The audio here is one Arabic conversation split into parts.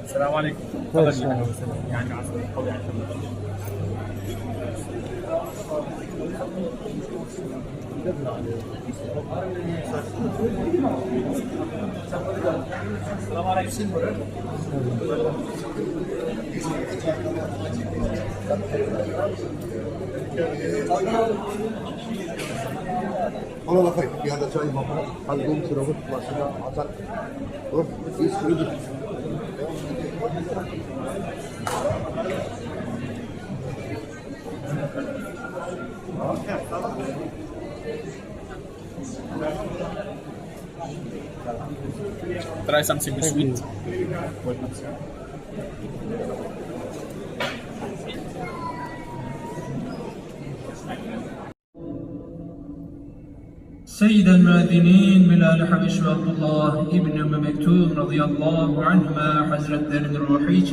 السلام عليكم. يعني السلام عليكم. والله خير في هذا شاي مبروك حلقوم سيروبت ماشينا عسل روح في سكريدي Try something sweet. سيد المؤذنين بلال حبش عبد الله ابن أم مكتوم رضي الله عنهما حزر الدرد الروحي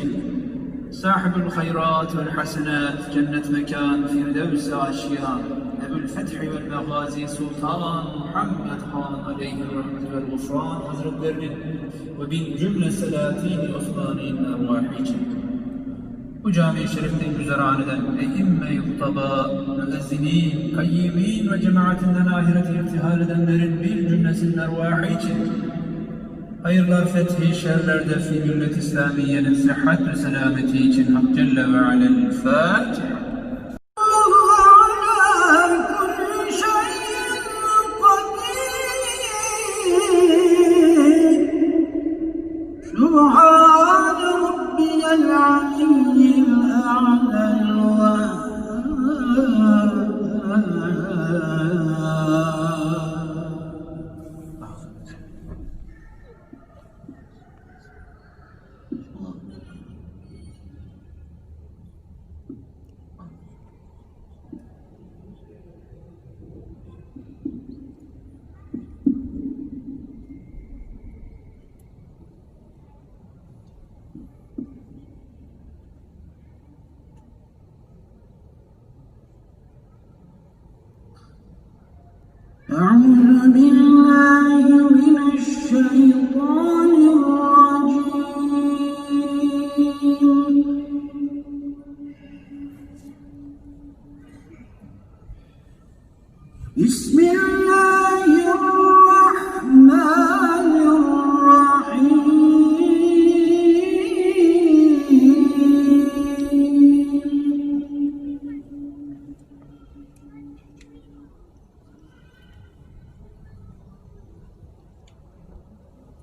صاحب الخيرات والحسنات جنة مكان فردوس عشيان أبو الفتح والمغازي سلطان محمد خان عليه الرحمة والغفران حزر الدرد وبين جملة سلاطين عثمانيين الروحي وجامع شرفتين güzeraneden e'imme-i hutaba, müezzinin, kayyimin ve cemaatinden ahireti iftihar edenlerin bir cümlesinin ervahı için hayırlar, fethi, şerler, defi, millet İslamiye'nin sıhhat ve selameti için Hak Celle ve Alel Fatiha. أعوذ بالله من الشيطان الرجيم بسم الله الرحمن الرحيم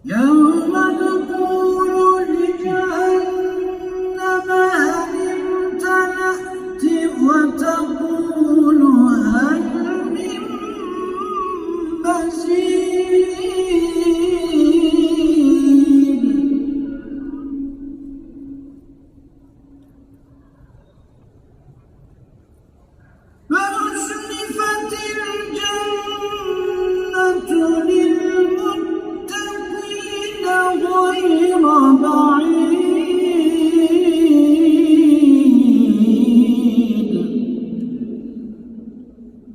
يوم نقول لجهنم هل امتلأت وتقول هل من مزيد وأزلفت الجنة للمتقين غير بعيد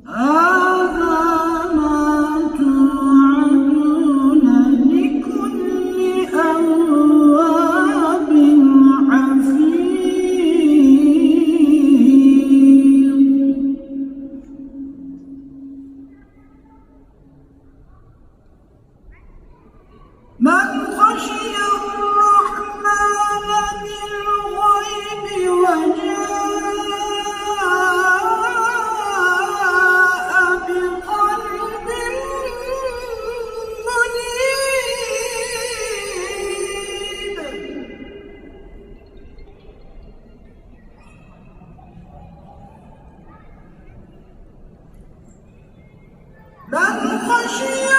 هذا ما توعدون لكل أواب حفيظ من خشي الرحمن بالغيب وجاء بقلب منيب من خشي